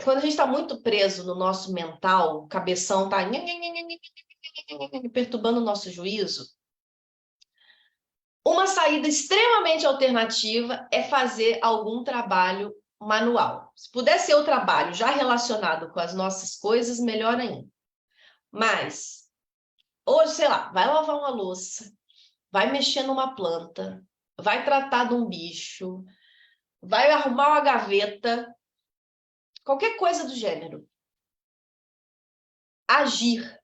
S1: quando a gente está muito preso no nosso mental, o cabeção está perturbando o nosso juízo, uma saída extremamente alternativa é fazer algum trabalho manual. Se puder ser o trabalho já relacionado com as nossas coisas, melhor ainda. Mas, hoje, sei lá, vai lavar uma louça, vai mexer numa planta, vai tratar de um bicho, vai arrumar uma gaveta, qualquer coisa do gênero. Agir,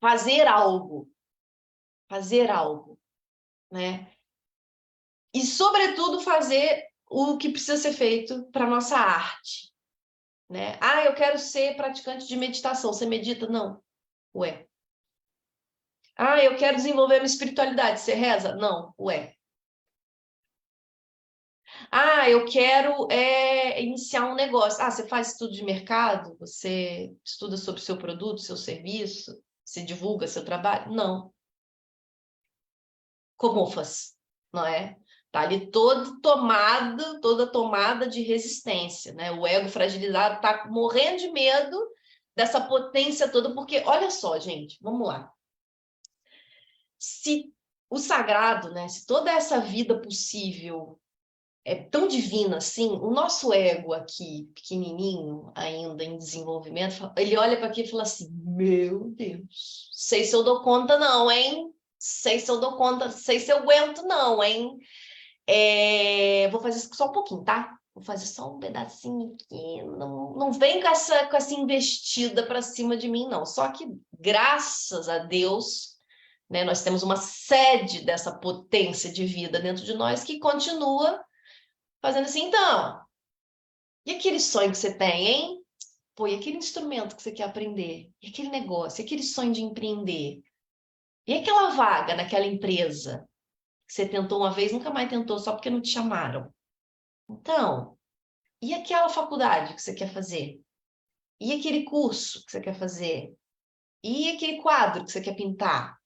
S1: fazer algo, né? E, sobretudo, fazer o que precisa ser feito para a nossa arte, né? Ah, eu quero ser praticante de meditação. Você medita? Não. Ué. Ah, eu quero desenvolver minha espiritualidade. Você reza? Não. Ué. Ah, eu quero iniciar um negócio. Ah, você faz estudo de mercado? Você estuda sobre o seu produto, seu serviço? Você divulga seu trabalho? Não. Como faz? Não é? Tá ali toda tomada de resistência, né? O ego fragilizado tá morrendo de medo dessa potência toda, porque olha só, gente, vamos lá. Se o sagrado, né, se toda essa vida possível é tão divina assim, o nosso ego aqui, pequenininho, ainda em desenvolvimento, ele olha para aqui e fala assim: meu Deus, sei se eu dou conta não, hein? Sei se eu dou conta, sei se eu aguento não, hein? Vou fazer só um pouquinho, tá? Vou fazer só um pedacinho aqui. Não vem com essa investida para cima de mim, não. Só que, graças a Deus, né, nós temos uma sede dessa potência de vida dentro de nós que continua fazendo assim. Então, e aquele sonho que você tem, hein? Pô, e aquele instrumento que você quer aprender? E aquele negócio? E aquele sonho de empreender? E aquela vaga naquela empresa que você tentou uma vez, nunca mais tentou, só porque não te chamaram? Então, e aquela faculdade que você quer fazer? E aquele curso que você quer fazer? E aquele quadro que você quer pintar?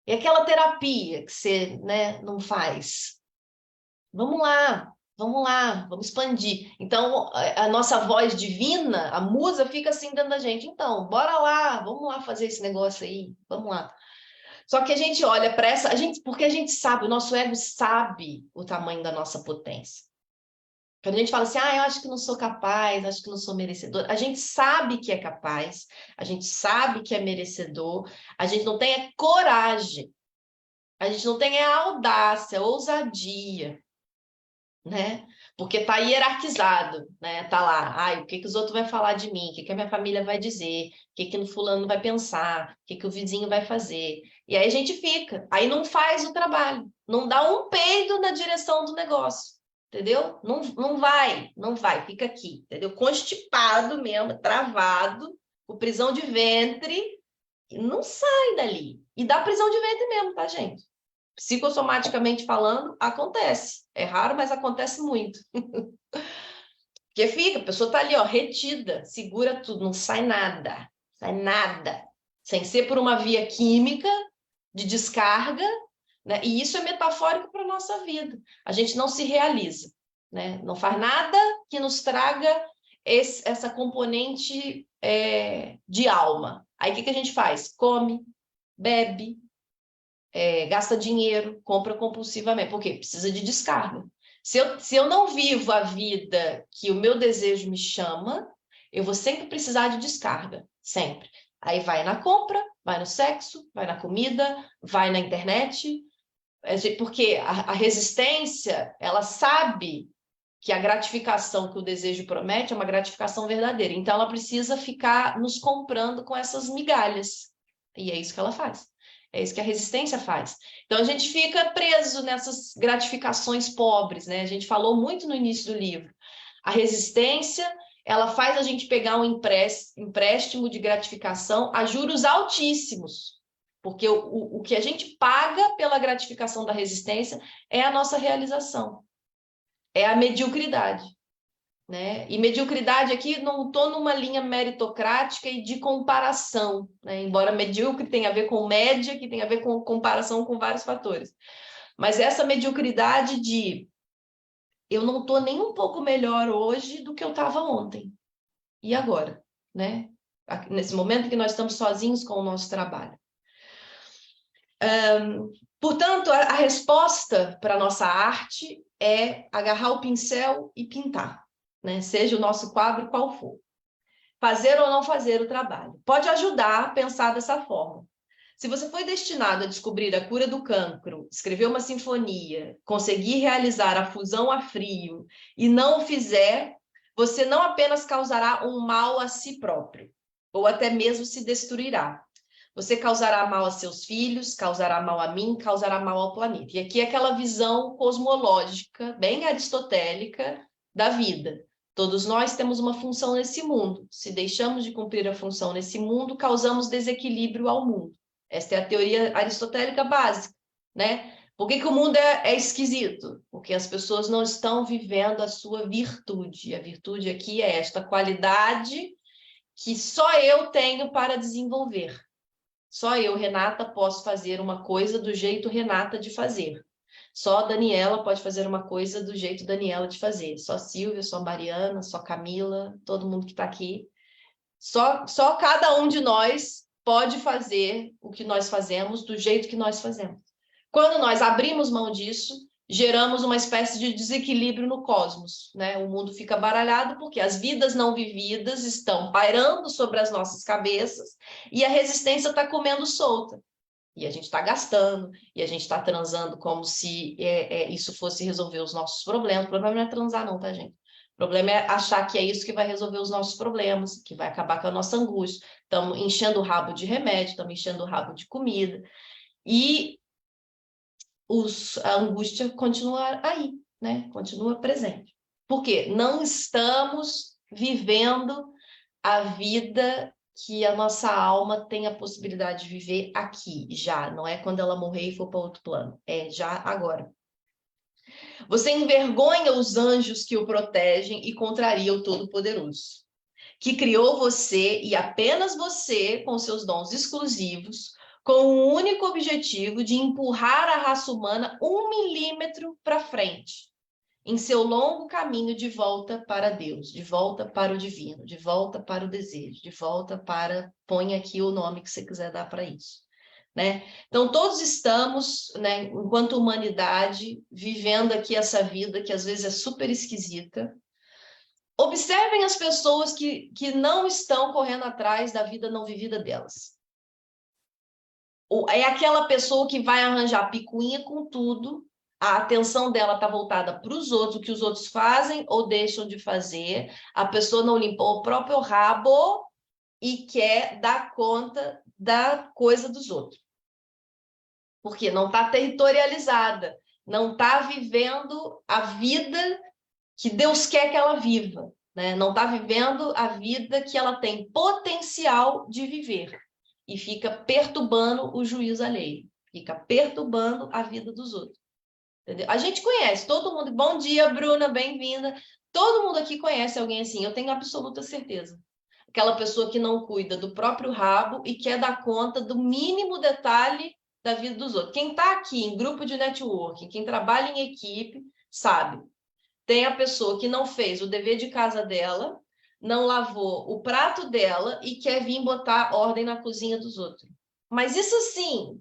S1: E aquela terapia que você, né, não faz? Vamos lá, vamos expandir. Então, a nossa voz divina, a musa, fica assim dentro da gente. Então, bora lá, vamos lá fazer esse negócio aí, vamos lá. Só que a gente olha para porque a gente sabe, o nosso ego sabe o tamanho da nossa potência. Quando a gente fala assim, eu acho que não sou capaz, acho que não sou merecedor, a gente sabe que é capaz, a gente sabe que é merecedor, a gente não tem coragem, a gente não tem audácia, ousadia, né? Porque tá hierarquizado, né? Tá lá, o que que os outros vão falar de mim, o que que a minha família vai dizer, o que que o fulano vai pensar, o que que o vizinho vai fazer. E aí a gente fica, aí não faz o trabalho, não dá um peido na direção do negócio. Entendeu? Não vai, fica aqui, entendeu? Constipado mesmo, travado, com prisão de ventre, e não sai dali. E dá prisão de ventre mesmo, tá, gente? Psicossomaticamente falando, acontece. É raro, mas acontece muito. Porque fica, a pessoa tá ali, ó, retida, segura tudo, não sai nada, sem ser por uma via química de descarga, né? E isso é metafórico para a nossa vida. A gente não se realiza, né? Não faz nada que nos traga essa componente de alma. Aí o que a gente faz? Come, bebe, gasta dinheiro, compra compulsivamente. Por quê? Precisa de descarga. Se eu não vivo a vida que o meu desejo me chama, eu vou sempre precisar de descarga, sempre. Aí vai na compra, vai no sexo, vai na comida, vai na internet, porque a resistência, ela sabe que a gratificação que o desejo promete é uma gratificação verdadeira. Então, ela precisa ficar nos comprando com essas migalhas. E é isso que ela faz. É isso que a resistência faz. Então, a gente fica preso nessas gratificações pobres, né? A gente falou muito no início do livro. A resistência, ela faz a gente pegar um empréstimo de gratificação a juros altíssimos. Porque o que a gente paga pela gratificação da resistência é a nossa realização. É a mediocridade. Né? E mediocridade aqui, não estou numa linha meritocrática e de comparação, né? Embora medíocre tenha a ver com média, que tem a ver com comparação com vários fatores. Mas essa mediocridade de eu não estou nem um pouco melhor hoje do que eu estava ontem. E agora? Né? Nesse momento que nós estamos sozinhos com o nosso trabalho. Portanto, a resposta para a nossa arte é agarrar o pincel e pintar. Né? Seja o nosso quadro qual for. Fazer ou não fazer o trabalho. Pode ajudar a pensar dessa forma. Se você foi destinado a descobrir a cura do cancro, escrever uma sinfonia, conseguir realizar a fusão a frio e não o fizer, você não apenas causará um mal a si próprio, ou até mesmo se destruirá. Você causará mal a seus filhos, causará mal a mim, causará mal ao planeta. E aqui é aquela visão cosmológica, bem aristotélica, da vida. Todos nós temos uma função nesse mundo. Se deixamos de cumprir a função nesse mundo, causamos desequilíbrio ao mundo. Esta é a teoria aristotélica básica, né? Por que o mundo é esquisito? Porque as pessoas não estão vivendo a sua virtude. A virtude aqui é esta qualidade que só eu tenho para desenvolver. Só eu, Renata, posso fazer uma coisa do jeito Renata de fazer. Só a Daniela pode fazer uma coisa do jeito Daniela de fazer. Só Silvia, só Mariana, só Camila, todo mundo que está aqui. Só cada um de nós pode fazer o que nós fazemos do jeito que nós fazemos. Quando nós abrimos mão disso, geramos uma espécie de desequilíbrio no cosmos, né? O mundo fica baralhado porque as vidas não vividas estão pairando sobre as nossas cabeças e a resistência está comendo solta. E a gente está gastando, e a gente está transando como se isso fosse resolver os nossos problemas. O problema não é transar não, tá, gente? O problema é achar que é isso que vai resolver os nossos problemas, que vai acabar com a nossa angústia. Estamos enchendo o rabo de remédio, estamos enchendo o rabo de comida. E a angústia continua aí, né? Continua presente. Por quê? Não estamos vivendo a vida que a nossa alma tem a possibilidade de viver aqui, já. Não é quando ela morrer e for para outro plano. É já agora. Você envergonha os anjos que o protegem e contraria o Todo-Poderoso, que criou você e apenas você, com seus dons exclusivos, com o único objetivo de empurrar a raça humana 1 milímetro para frente, em seu longo caminho de volta para Deus, de volta para o divino, de volta para o desejo, de volta para... Põe aqui o nome que você quiser dar para isso. Né? Então, todos estamos, né, enquanto humanidade, vivendo aqui essa vida que às vezes é super esquisita. Observem as pessoas que não estão correndo atrás da vida não vivida delas. É aquela pessoa que vai arranjar picuinha com tudo, a atenção dela está voltada para os outros, o que os outros fazem ou deixam de fazer, a pessoa não limpou o próprio rabo e quer dar conta da coisa dos outros. Porque não está territorializada, não está vivendo a vida que Deus quer que ela viva, né? Não está vivendo a vida que ela tem potencial de viver e fica perturbando o juízo alheio, fica perturbando a vida dos outros. Entendeu? A gente conhece, todo mundo... Bom dia, Bruna, bem-vinda. Todo mundo aqui conhece alguém assim, eu tenho absoluta certeza. Aquela pessoa que não cuida do próprio rabo e quer dar conta do mínimo detalhe da vida dos outros. Quem está aqui em grupo de networking, quem trabalha em equipe, sabe. Tem a pessoa que não fez o dever de casa dela, não lavou o prato dela e quer vir botar ordem na cozinha dos outros. Mas isso, sim,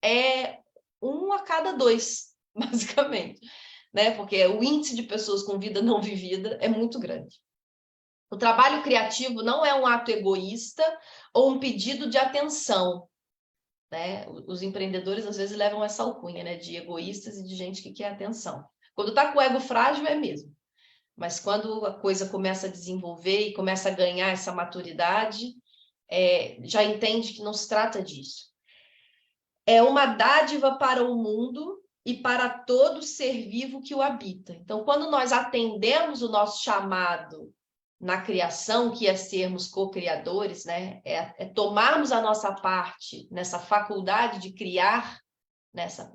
S1: é 1 a cada 2, basicamente, né? Porque o índice de pessoas com vida não vivida é muito grande. O trabalho criativo não é um ato egoísta ou um pedido de atenção, né? Os empreendedores, às vezes, levam essa alcunha, né? De egoístas e de gente que quer atenção. Quando está com o ego frágil, é mesmo. Mas quando a coisa começa a desenvolver e começa a ganhar essa maturidade, já entende que não se trata disso. É uma dádiva para o mundo e para todo ser vivo que o habita. Então, quando nós atendemos o nosso chamado na criação, que é sermos co-criadores, né? É tomarmos a nossa parte nessa faculdade de criar,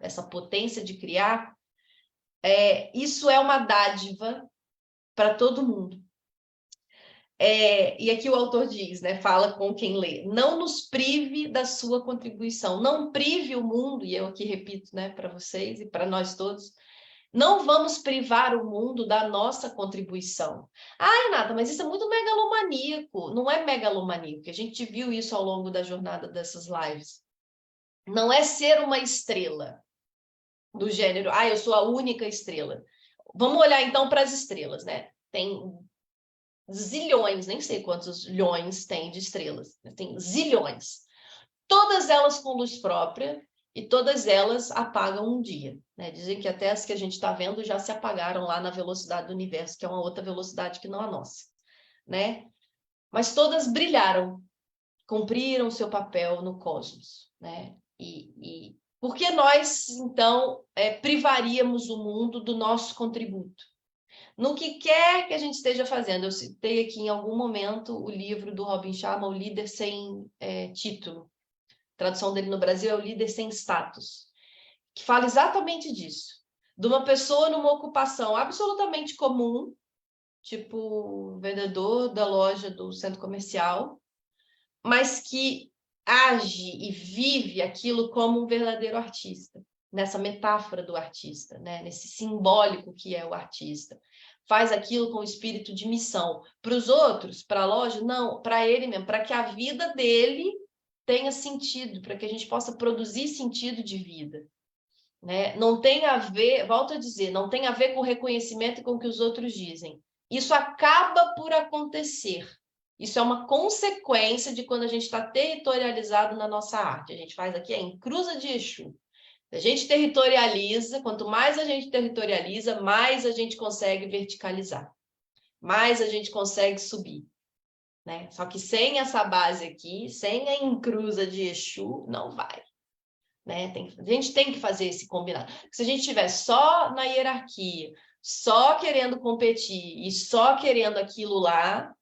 S1: essa potência de criar, isso é uma dádiva para todo mundo. E aqui o autor diz, né, fala com quem lê, não nos prive da sua contribuição, não prive o mundo, e eu aqui repito, né, para vocês e para nós todos, não vamos privar o mundo da nossa contribuição. Ah, Renata, mas isso é muito megalomaníaco. Não é megalomaníaco, a gente viu isso ao longo da jornada dessas lives. Não é ser uma estrela do gênero, eu sou a única estrela. Vamos olhar então para as estrelas, né? Tem zilhões, nem sei quantos milhões tem de estrelas, tem zilhões. Todas elas com luz própria e todas elas apagam um dia, né? Dizem que até as que a gente está vendo já se apagaram lá na velocidade do universo, que é uma outra velocidade que não a nossa, né? Mas todas brilharam, cumpriram seu papel no cosmos, né? E por que nós, então, privaríamos o mundo do nosso contributo? No que quer que a gente esteja fazendo. Eu citei aqui em algum momento o livro do Robin Sharma, O Líder Sem Título. A tradução dele no Brasil é O Líder Sem Status, que fala exatamente disso. De uma pessoa numa ocupação absolutamente comum, tipo vendedor da loja do centro comercial, mas que age e vive aquilo como um verdadeiro artista, nessa metáfora do artista, né? Nesse simbólico que é o artista. Faz aquilo com o espírito de missão. Para os outros, para a loja, não, para ele mesmo, para que a vida dele tenha sentido, para que a gente possa produzir sentido de vida. Né? Não tem a ver, volto a dizer, não tem a ver com o reconhecimento e com o que os outros dizem. Isso acaba por acontecer. Isso é uma consequência de quando a gente está territorializado na nossa arte. A gente faz aqui a encruza de Exu. A gente territorializa, quanto mais a gente territorializa, mais a gente consegue verticalizar. Mais a gente consegue subir. Né? Só que sem essa base aqui, sem a encruza de Exu, não vai. Né? A gente tem que fazer esse combinado. Se a gente estiver só na hierarquia, só querendo competir e só querendo aquilo lá,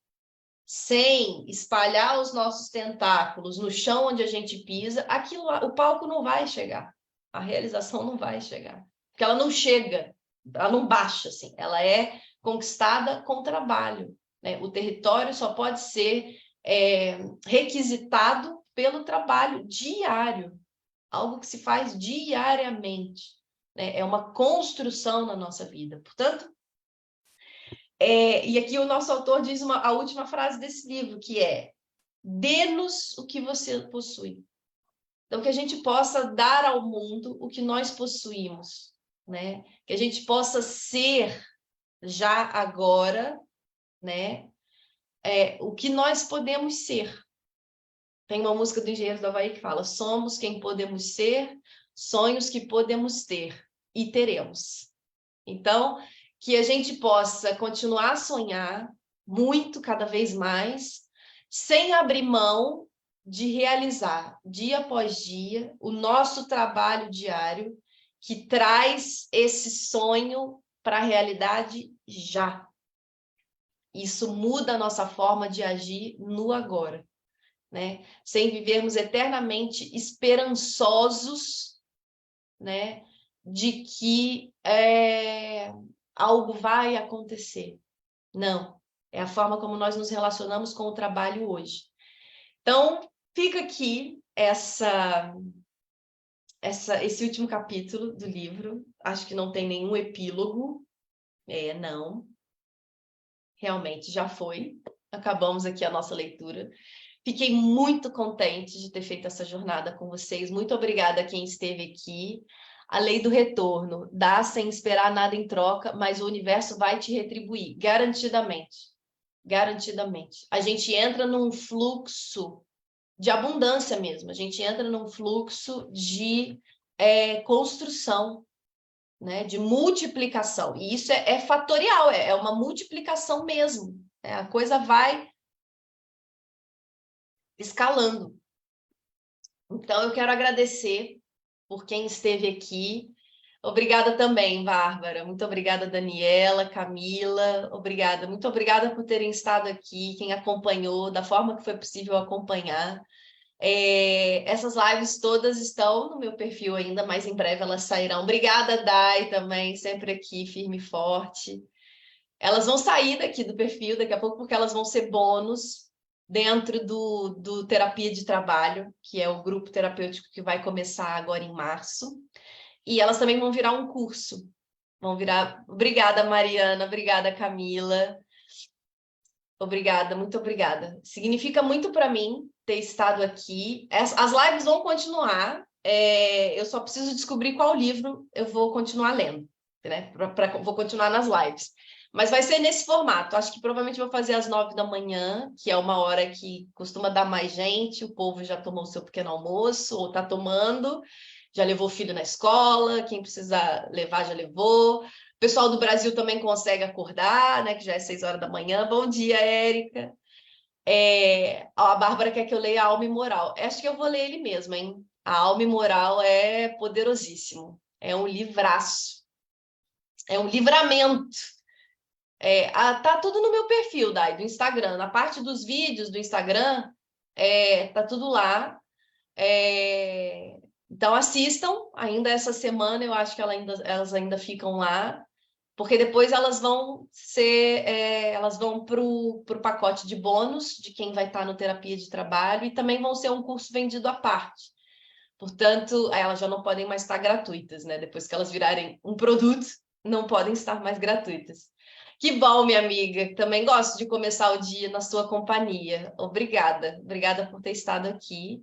S1: sem espalhar os nossos tentáculos no chão onde a gente pisa, aquilo lá, o palco não vai chegar. A realização não vai chegar. Porque ela não chega, ela não baixa, assim. Ela é conquistada com trabalho. Né? O território só pode ser requisitado pelo trabalho diário. Algo que se faz diariamente. Né? É uma construção na nossa vida. Portanto, e aqui o nosso autor diz a última frase desse livro, que é: dê-nos o que você possui. Então, que a gente possa dar ao mundo o que nós possuímos, né? Que a gente possa ser já agora, né? O que nós podemos ser. Tem uma música do Engenheiros do Havaí que fala: somos quem podemos ser, sonhos que podemos ter e teremos. Então, que a gente possa continuar a sonhar muito, cada vez mais, sem abrir mão de realizar, dia após dia, o nosso trabalho diário, que traz esse sonho para a realidade já. Isso muda a nossa forma de agir no agora, né? Sem vivermos eternamente esperançosos, né? De que algo vai acontecer. Não, é a forma como nós nos relacionamos com o trabalho hoje. Então, fica aqui esse último capítulo do livro. Acho que não tem nenhum epílogo. Não. Realmente, já foi. Acabamos aqui a nossa leitura. Fiquei muito contente de ter feito essa jornada com vocês. Muito obrigada a quem esteve aqui. A lei do retorno, dá sem esperar nada em troca, mas o universo vai te retribuir, garantidamente. Garantidamente. A gente entra num fluxo de abundância mesmo, a gente entra num fluxo de construção, né? De multiplicação. E isso é fatorial, é uma multiplicação mesmo. A coisa vai escalando. Então, eu quero agradecer por quem esteve aqui. Obrigada também, Bárbara. Muito obrigada, Daniela, Camila. Obrigada. Muito obrigada por terem estado aqui, quem acompanhou, da forma que foi possível acompanhar. Essas lives todas estão no meu perfil ainda, mas em breve elas sairão. Obrigada, Dai, também, sempre aqui, firme e forte. Elas vão sair daqui do perfil daqui a pouco, porque elas vão ser bônus dentro do Terapia de Trabalho, que é o grupo terapêutico que vai começar agora em março. E elas também vão virar um curso. Vão virar. Obrigada, Mariana. Obrigada, Camila. Obrigada, muito obrigada. Significa muito para mim ter estado aqui. As lives vão continuar. Eu só preciso descobrir qual livro eu vou continuar lendo, né? Vou continuar nas lives. Mas vai ser nesse formato. Acho que provavelmente vou fazer às 9 da manhã, que é uma hora que costuma dar mais gente. O povo já tomou o seu pequeno almoço, ou está tomando, já levou o filho na escola. Quem precisa levar, já levou. O pessoal do Brasil também consegue acordar, né? Que já é 6 horas da manhã. Bom dia, Érica. A Bárbara quer que eu leia Alma e Moral. Acho que eu vou ler ele mesmo, hein? A Alma e Moral é poderosíssimo. É um livraço. É um livramento. Tá tudo no meu perfil, Dai, do Instagram. Na parte dos vídeos do Instagram, tá tudo lá. Então assistam ainda essa semana, eu acho que elas ainda ficam lá, porque depois elas vão para o pacote de bônus de quem vai estar no Terapia de Trabalho, e também vão ser um curso vendido à parte. Portanto, elas já não podem mais estar gratuitas, né? Depois que elas virarem um produto, não podem estar mais gratuitas. Que bom, minha amiga. Também gosto de começar o dia na sua companhia. Obrigada. Obrigada por ter estado aqui.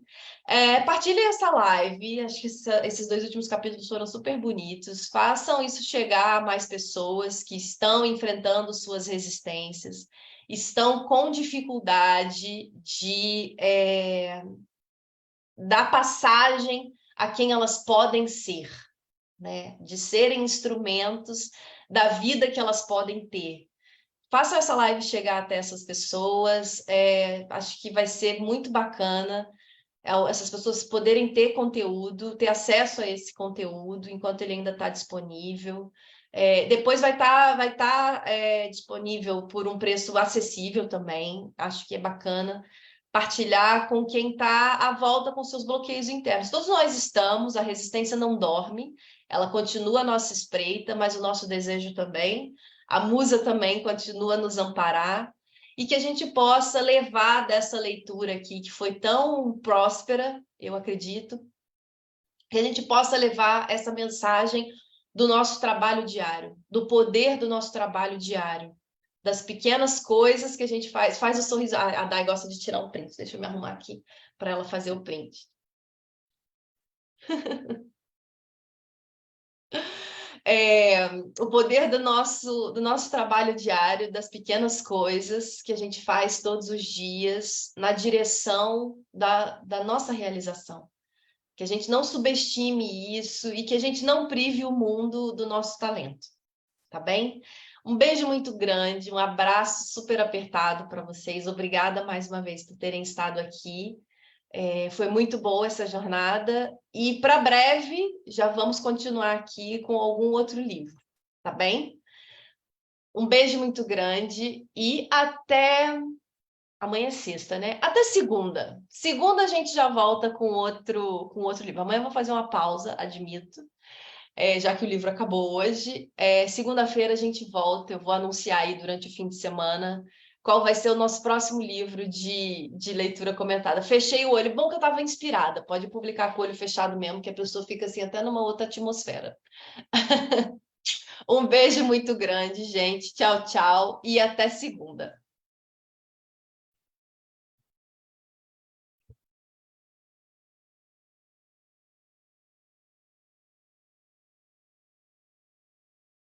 S1: Partilhem essa live. Acho que esses 2 últimos capítulos foram super bonitos. Façam isso chegar a mais pessoas que estão enfrentando suas resistências, estão com dificuldade de dar passagem a quem elas podem ser, né? De serem instrumentos da vida que elas podem ter. Façam essa live chegar até essas pessoas. Acho que vai ser muito bacana essas pessoas poderem ter conteúdo, ter acesso a esse conteúdo enquanto ele ainda está disponível. Depois vai tá, disponível por um preço acessível também. Acho que é bacana partilhar com quem está à volta com seus bloqueios internos. Todos nós estamos, a resistência não dorme, ela continua a nossa espreita, mas o nosso desejo também. A musa também continua a nos amparar, e que a gente possa levar dessa leitura aqui, que foi tão próspera, eu acredito, que a gente possa levar essa mensagem do nosso trabalho diário, do poder do nosso trabalho diário, das pequenas coisas que a gente faz o sorriso. A Dai gosta de tirar um print, deixa eu me arrumar aqui para ela fazer o print. O poder do nosso trabalho diário, das pequenas coisas que a gente faz todos os dias na direção da nossa realização. Que a gente não subestime isso e que a gente não prive o mundo do nosso talento, tá bem? Um beijo muito grande, um abraço super apertado para vocês. Obrigada mais uma vez por terem estado aqui. Foi muito boa essa jornada, e para breve já vamos continuar aqui com algum outro livro, tá bem? Um beijo muito grande e até amanhã é sexta, né? Até segunda. Segunda a gente já volta com outro livro. Amanhã eu vou fazer uma pausa, admito, já que o livro acabou hoje. Segunda-feira a gente volta, eu vou anunciar aí durante o fim de semana qual vai ser o nosso próximo livro de leitura comentada. Fechei o olho, bom que eu estava inspirada, pode publicar com o olho fechado mesmo, que a pessoa fica assim até numa outra atmosfera. Um beijo muito grande, gente. Tchau, tchau e até segunda.